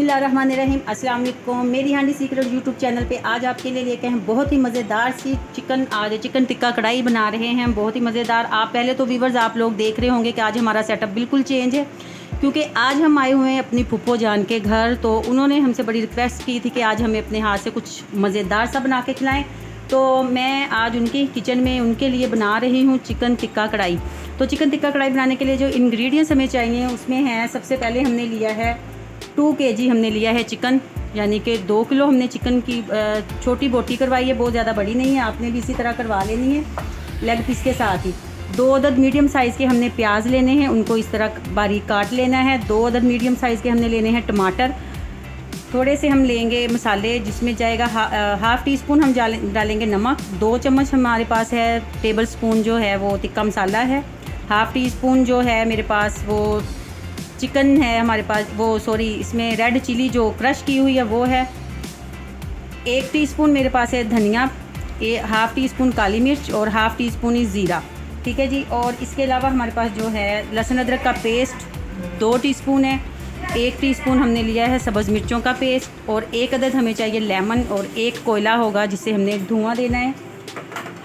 बिस्मिल्लाहिर्रहमानिर्रहीम। अस्सलाम वालेकुम। मेरी हांडी सीक्रेट यूट्यूब चैनल पे आज आपके लिए लेके हैं बहुत ही मज़ेदार सी चिकन टिक्का कढ़ाई बना रहे हैं। बहुत ही मज़ेदार। आप पहले तो व्यूवर्स आप लोग देख रहे होंगे कि आज हमारा सेटअप बिल्कुल चेंज है, क्योंकि आज हम आए हुए हैं अपनी फूफो जान के घर। तो उन्होंने हमसे बड़ी रिक्वेस्ट की थी कि आज हमें अपने हाथ से कुछ मज़ेदार सा बना के खिलाएँ। तो मैं आज उनकी किचन में उनके लिए बना रही हूँ चिकन टिक्का कढ़ाई। तो चिकन टिक्का कढ़ाई बनाने के लिए जो इंग्रेडिएंट्स हमें चाहिए उसमें हैं, सबसे पहले हमने लिया है 2 kg हमने लिया है चिकन, यानी कि 2 किलो हमने चिकन की छोटी बोटी करवाई है, बहुत ज़्यादा बड़ी नहीं है। आपने भी इसी तरह करवा लेनी है लेग पीस के साथ ही। 2 अदद मीडियम साइज़ के हमने प्याज लेने हैं, उनको इस तरह बारीक काट लेना है। 2 अदद मीडियम साइज़ के हमने लेने हैं टमाटर। थोड़े से हम लेंगे मसाले, जिसमें जाएगा हाफ़ टी स्पून हम डालेंगे नमक। 2 चम्मच हमारे पास है टेबल स्पून जो है वो टिक्का मसाला है। हाफ़ टी स्पून जो है मेरे पास वो चिकन है हमारे पास, वो सॉरी इसमें रेड चिली जो क्रश की हुई है वो है। 1 टीस्पून मेरे पास है धनिया, हाफ़ टी स्पून काली मिर्च और हाफ़ टी स्पून ही ज़ीरा। ठीक है जी। और इसके अलावा हमारे पास जो है लहसुन अदरक का पेस्ट 2 टीस्पून है। 1 टीस्पून हमने लिया है सब्ज़ मिर्चों का पेस्ट, और 1 अदद हमें चाहिए लेमन, और 1 कोयला होगा जिससे हमने एक धुआं देना है।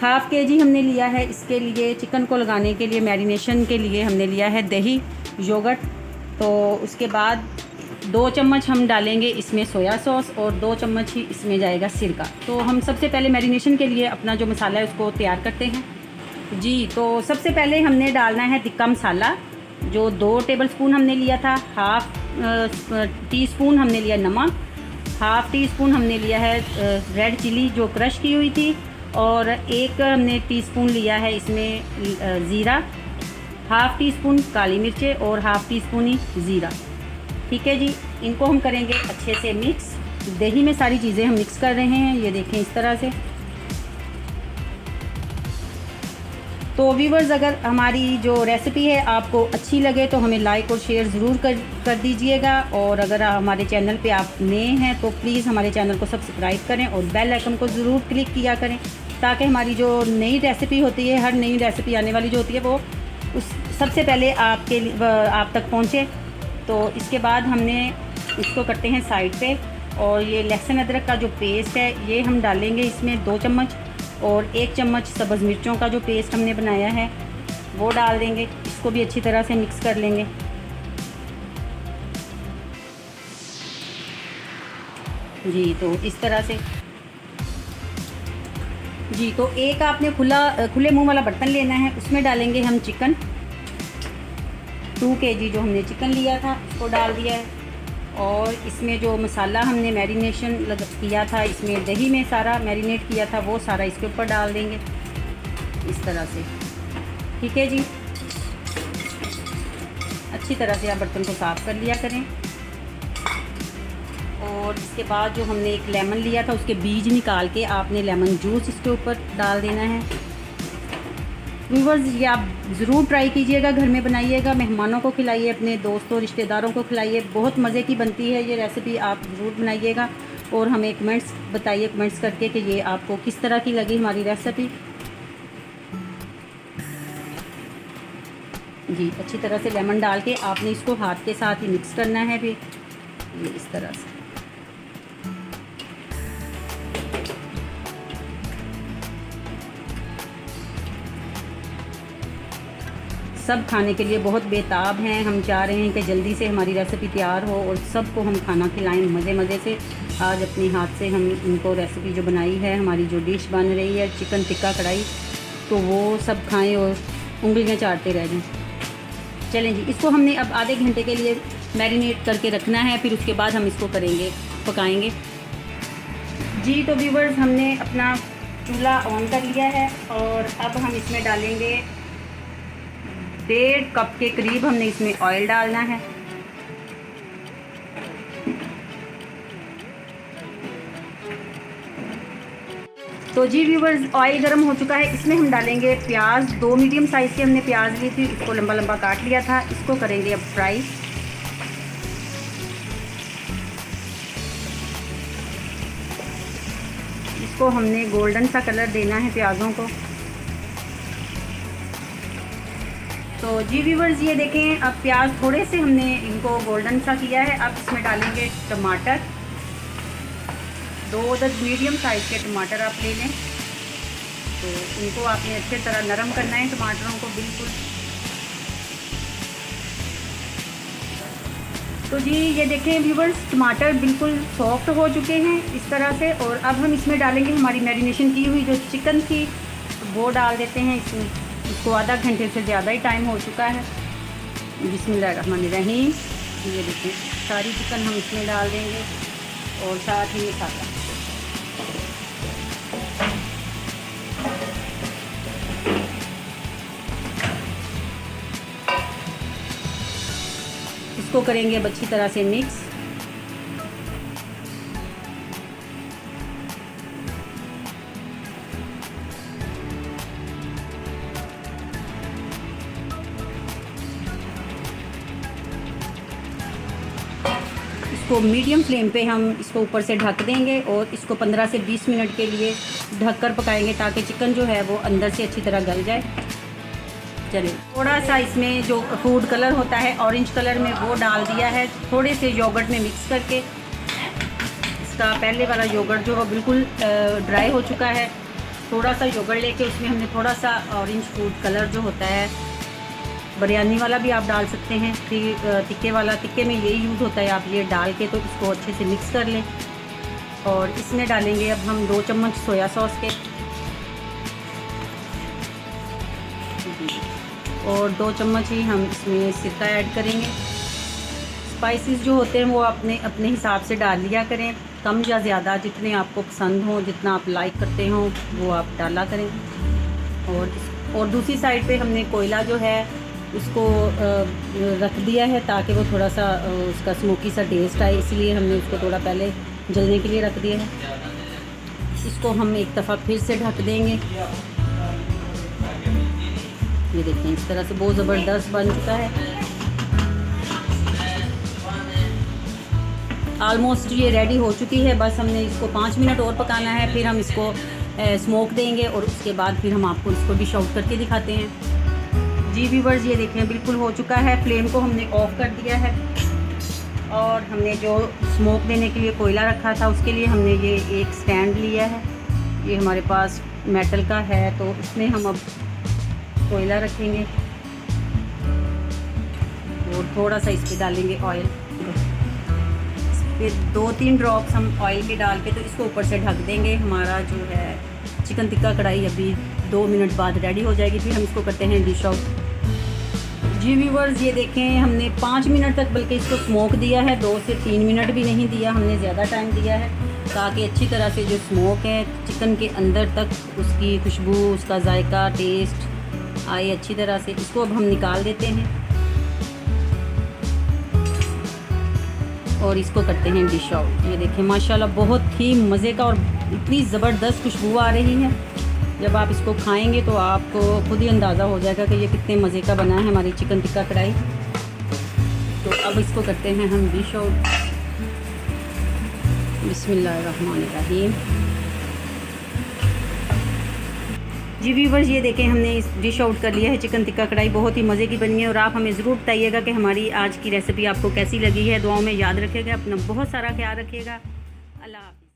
हाफ़ kg हमने लिया है इसके लिए, चिकन को लगाने के लिए मैरिनेशन के लिए हमने लिया है दही योगर्ट। तो उसके बाद 2 चम्मच हम डालेंगे इसमें सोया सॉस, और 2 चम्मच ही इसमें जाएगा सिरका। तो हम सबसे पहले मैरिनेशन के लिए अपना जो मसाला है उसको तैयार करते हैं जी। तो सबसे पहले हमने डालना है टिक्का मसाला, जो 2 टेबल स्पून हमने लिया था। हाफ़ टी स्पून हमने लिया नमक, हाफ़ टी स्पून हमने लिया है रेड चिली जो क्रश की हुई थी, और 1 हमने टीस्पून लिया है इसमें ज़ीरा, हाफ़ टी स्पून काली मिर्चें और हाफ़ टी स्पून ही ज़ीरा। ठीक है जी। इनको हम करेंगे अच्छे से मिक्स। दही में सारी चीज़ें हम मिक्स कर रहे हैं, ये देखें इस तरह से। तो व्यूवर्स अगर हमारी जो रेसिपी है आपको अच्छी लगे तो हमें लाइक और शेयर ज़रूर कर दीजिएगा, और अगर हमारे चैनल पे आप नए हैं तो प्लीज़ हमारे चैनल को सब्सक्राइब करें और बेल आइकन को ज़रूर क्लिक किया करें, ताकि हमारी जो नई रेसिपी होती है, हर नई रेसिपी आने वाली जो होती है वो उस सबसे पहले आप तक पहुँचे। तो इसके बाद हमने इसको करते हैं साइड पे, और ये लहसुन अदरक का जो पेस्ट है ये हम डालेंगे इसमें 2 चम्मच, और 1 चम्मच सब्ज़ मिर्चों का जो पेस्ट हमने बनाया है वो डाल देंगे। इसको भी अच्छी तरह से मिक्स कर लेंगे जी। तो इस तरह से जी। तो एक आपने खुले मुंह वाला बर्तन लेना है, उसमें डालेंगे हम चिकन। 2 kg जो हमने चिकन लिया था उसको डाल दिया है, और इसमें जो मसाला हमने मैरिनेशन किया था, इसमें दही में सारा मैरिनेट किया था वो सारा इसके ऊपर डाल देंगे इस तरह से। ठीक है जी। अच्छी तरह से आप बर्तन को साफ़ कर लिया करें, और इसके बाद जो हमने एक लेमन लिया था उसके बीज निकाल के आपने लेमन जूस इसके ऊपर डाल देना है। व्यूवर्स ये आप ज़रूर ट्राई कीजिएगा, घर में बनाइएगा, मेहमानों को खिलाइए, अपने दोस्तों रिश्तेदारों को खिलाइए। बहुत मज़े की बनती है ये रेसिपी, आप ज़रूर बनाइएगा, और हमें कमेंट्स बताइए कमेंट्स करके कि ये आपको किस तरह की लगी हमारी रेसिपी जी। अच्छी तरह से लेमन डाल के आपने इसको हाथ के साथ ही मिक्स करना है फिर ये इस तरह से। सब खाने के लिए बहुत बेताब हैं। हम चाह रहे हैं कि जल्दी से हमारी रेसिपी तैयार हो और सबको हम खाना खिलाएं मज़े से। आज अपने हाथ से हम इनको रेसिपी जो बनाई है, हमारी जो डिश बन रही है चिकन टिक्का कढ़ाई, तो वो सब खाएं और उंगलियां चाटते रह जाएं। चलें जी। इसको हमने अब आधे घंटे के लिए मैरिनेट करके रखना है, फिर उसके बाद हम इसको पकाएँगे जी। तो व्यूवर्स हमने अपना चूल्हा ऑन कर लिया है, और अब हम इसमें डालेंगे 1.5 कप के करीब हमने इसमें ऑयल डालना है। तो जी व्यूवर्स ऑयल गर्म हो चुका है, इसमें हम डालेंगे प्याज। 2 मीडियम साइज़ के हमने प्याज ली थी, इसको लंबा लंबा काट लिया था, इसको करेंगे अब फ्राई। इसको हमने गोल्डन सा कलर देना है प्याज़ों को। तो जी व्यूवर्स ये देखें, अब प्याज थोड़े से हमने इनको गोल्डन सा किया है। अब इसमें डालेंगे टमाटर, 2 अदद मीडियम साइज़ के टमाटर आप ले लें। तो इनको आपने अच्छे तरह नरम करना है टमाटरों को बिल्कुल। तो जी ये देखें व्यूवर्स, टमाटर बिल्कुल सॉफ्ट हो चुके हैं इस तरह से। और अब हम इसमें डालेंगे हमारी मैरिनेशन की हुई जो चिकन थी, वो डाल देते हैं इसमें। इसको आधा घंटे से ज़्यादा ही टाइम हो चुका है। बिस्मिल्लाहिर्रहमानिर्रहीम। ये देखें, सारी चिकन हम इसमें डाल देंगे और साथ ही मसाला। इसको करेंगे अब अच्छी तरह से मिक्स। इसको मीडियम फ्लेम पे हम इसको ऊपर से ढक देंगे और इसको 15 से 20 मिनट के लिए ढककर पकाएंगे ताकि चिकन जो है वो अंदर से अच्छी तरह गल जाए। चलिए, थोड़ा सा इसमें जो फूड कलर होता है ऑरेंज कलर में, वो डाल दिया है थोड़े से योगर्ट में मिक्स करके। इसका पहले वाला योगर्ट जो है बिल्कुल ड्राई हो चुका है। थोड़ा सा योगर्ट लेके उसमें हमने थोड़ा सा ऑरेंज फूड कलर जो होता है, बिरयानी वाला भी आप डाल सकते हैं, टिक्के वाला, टिक्के में यही यूज़ होता है। आप ये डाल के तो इसको अच्छे से मिक्स कर लें। और इसमें डालेंगे अब हम 2 चम्मच सोया सॉस के और 2 चम्मच ही हम इसमें सिरका ऐड करेंगे। स्पाइसेस जो होते हैं वो अपने अपने हिसाब से डाल लिया करें, कम या ज़्यादा, जितने आपको पसंद हो, जितना आप लाइक करते हो वो आप डाला करें। और दूसरी साइड पे हमने कोयला जो है उसको रख दिया है ताकि वो थोड़ा सा उसका स्मोकी सा टेस्ट आए, इसलिए हमने उसको थोड़ा पहले जलने के लिए रख दिया है। इसको हम एक दफ़ा फिर से ढक देंगे। ये देखें, इस तरह से बहुत ज़बरदस्त बन चुका है। ऑलमोस्ट ये रेडी हो चुकी है। बस हमने इसको 5 मिनट और पकाना है, फिर हम इसको स्मोक देंगे और उसके बाद फिर हम आपको इसको डिश आउट करके दिखाते हैं। जी व्यूवर्स ये देखें, बिल्कुल हो चुका है। फ्लेम को हमने ऑफ़ कर दिया है और हमने जो स्मोक देने के लिए कोयला रखा था उसके लिए हमने ये एक स्टैंड लिया है। ये हमारे पास मेटल का है, तो इसमें हम अब कोयला रखेंगे और थोड़ा सा इस पर डालेंगे ऑयल। फिर 2-3 ड्रॉप्स हम ऑयल के डाल के तो इसको ऊपर से ढक देंगे। हमारा जो है चिकन टिक्का कढ़ाई अभी 2 मिनट बाद रेडी हो जाएगी। फिर हम इसको करते हैं डिश आउट। जी व्यूवर्स ये देखें, हमने 5 मिनट तक बल्कि इसको स्मोक दिया है, 2 से 3 मिनट भी नहीं दिया, हमने ज़्यादा टाइम दिया है ताकि अच्छी तरह से जो स्मोक है चिकन के अंदर तक उसकी खुशबू, उसका जायका, टेस्ट आए अच्छी तरह से। इसको अब हम निकाल देते हैं और इसको करते हैं डिश आउट। ये देखें माशाल्लाह बहुत ही मज़े का और इतनी ज़बरदस्त खुशबू आ रही है। जब आप इसको खाएंगे तो आपको खुद ही अंदाज़ा हो जाएगा कि ये कितने मज़े का बना है हमारी चिकन टिक्का कढ़ाई। तो अब इसको करते हैं हम डिश आउट। बिस्मिल्लाहिर्रहमानिर्रहीम। जी व्यूवर्स ये देखें, हमने इस डिश आउट कर लिया है चिकन टिक्का कढ़ाई। बहुत ही मज़े की बनी है और आप हमें ज़रूर बताइएगा कि हमारी आज की रेसिपी आपको कैसी लगी है। दुआओं में याद रखिएगा, अपना बहुत सारा ख्याल रखिएगा। अल्लाह हाफ़िज़।